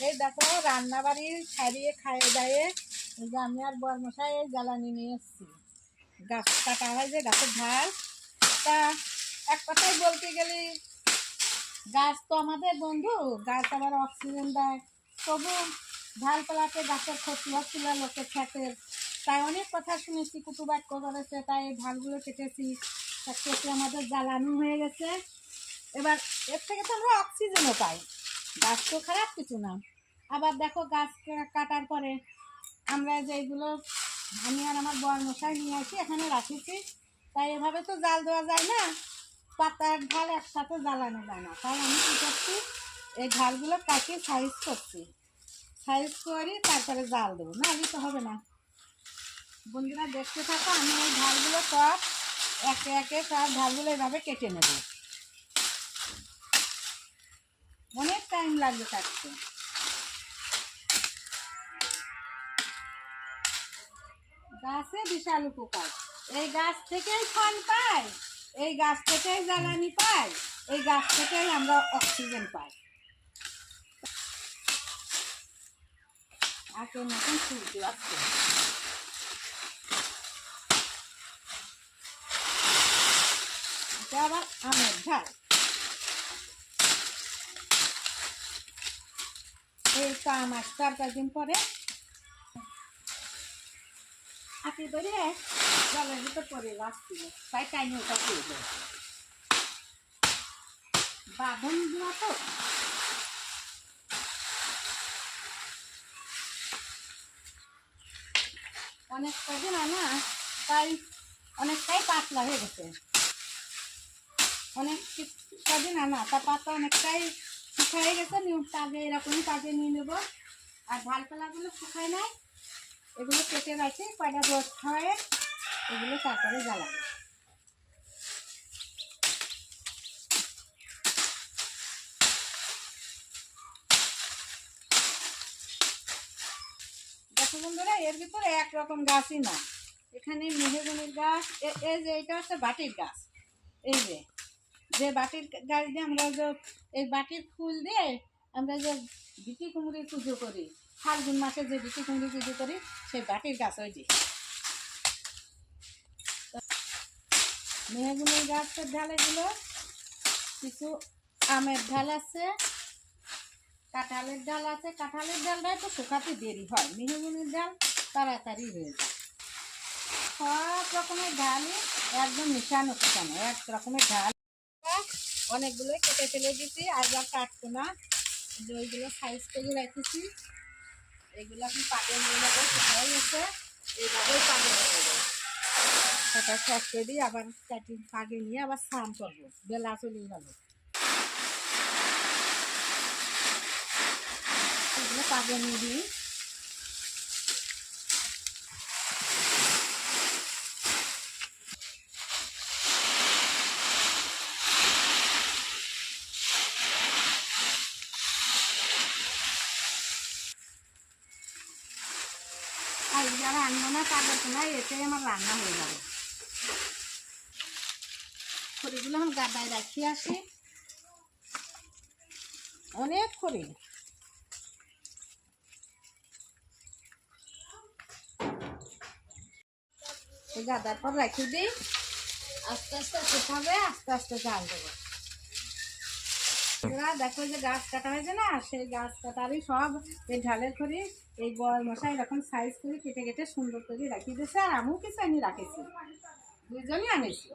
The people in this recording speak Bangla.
এই দেখো রান্না বাড়ি ছাড়িয়ে খাইয়ে দায়ে আমি আর বরমশাই এই জ্বালানি নিয়ে এসেছি। গাছ কাটা হয় যে গাছের ঢাল, তা এক কথায় বলতে গেলে গাছ তো আমাদের বন্ধু, গাছ আবার অক্সিজেন দেয়। তবু ঢালপালাতে গাছের ক্ষতি হচ্ছিল লোকের ক্ষেতের, তাই অনেক কথা শুনেছি, কুটুবাক্য করেছে, তাই এই ঢালগুলো কেটেছি। কেটে আমাদের জ্বালানি হয়ে গেছে। এবার এর থেকে তো আমরা অক্সিজেনও পাই, গাছ তো খারাপ কিছু না। আবার দেখো গাছ কাটার পরে আমরা যেগুলো আমি আর আমার বরমশাই নিয়ে আসি এখানে রাখেছি, তাই এভাবে তো জাল দেওয়া যায় না, পাতার ঢাল একসাথে জ্বালানো যায় না। তাই আমি কী করছি, এই ঢালগুলো কাটিয়ে সাইজ করছি, সাইজ করে তারপরে জাল দেবো, না দিতে হবে না। বন্ধুরা দেখতে থাকো, আমি এই ঢালগুলো সব একে একে সব ঢালগুলো এভাবে কেটে নেব। অনেক টাইম লাগবে কাটতে। গাছে বিশাল উপকার, এই গাছ থেকেই ফল পাই, এই গাছ থেকেই জ্বালানি পাই, এই গাছ থেকেই আমরা অক্সিজেন পাই। আখের মতন ফুলতে আসছে। এটা আবার আমের ঝাল। এই তো আমার 4-5 দিন পরে আঁকি ধরে জলের ভিতর পরে আসছিল, তাই টাইম ওটা খেয়ে যায় বাঁধন দেওয়া তো। অনেক কদিন আনা, তাই অনেকটাই পাতলা হয়ে গেছে। অনেক কদিন আনা, তা পাতা অনেকটাই শুকাই গেছে। তাজে এরকমই তাজে নিয়ে নেবো। আর ঢালপালাগুলো শুকায় নাই, এগুলো কেটে রাখি, কয়টা রোদ খাওয়ায় এগুলো তারপরে জ্বালাবো। দেখো বন্ধুরা, এর ভিতরে একরকম গাছই না, এখানে মেহগনির গাছ, এই যে এটা হচ্ছে বাটির গাছ। এই যে বাটির গাছ দিয়ে আমরা যে এই বাটির ফুল দিয়ে আমরা যে বিটি কুমড়ির পুজো করি, ফাল্গুন মাসে যে বিটি কুমড়ি পুজো করি, সেই বাটির গাছ ওই যে। মেহগনির গাছের ঢাল এগুলো, কিছু আমের ঢাল আছে, কাঁঠালের ডাল আছে। কাঁঠালের ডালটা একটু শুকাতে দেরি হয়, মেহগনির ডাল তাড়াতাড়ি হয়ে যায়। সব রকমের ঢালই একদম মিশানো কুচানো, এক রকমের ঢাল। অনেকগুলো কেটে ফেলে দিচ্ছি, আর যা কাটবো না, ওইগুলো সাইজ করে রেখেছি। এগুলো এখন পাকে নিয়ে নেবো, শুকাই গেছে, এইভাবেই পাকে নিয়ে নেবো। কাটা শেষ করে দিই, আবার কাটি পাকে নিয়ে আবার স্নান করবো, বেলা চলে যাবো। এগুলো পাকে নিয়ে দিই। আর যারা রান্না না তাদের না, এটাই আমার রান্না হয়ে যাবে। খড়িগুলো এখন গাদায় রাখি আসি, অনেক খড়ি। এই গাদার পর রাখি দিই, আস্তে আস্তে শুকাবে, আস্তে আস্তে জাল দেবো। এরা দেখো যে গাছ কাটা হয়েছে না, সেই গাছ কাটারই সব এই ঢালের খড়ি এই বরমশাই এরকম সাইজ করে কেটে কেটে সুন্দর করে রাখি দিয়েছে। আর আমিও কিছু আমি রাখেছি, দুইজনই আনেছি।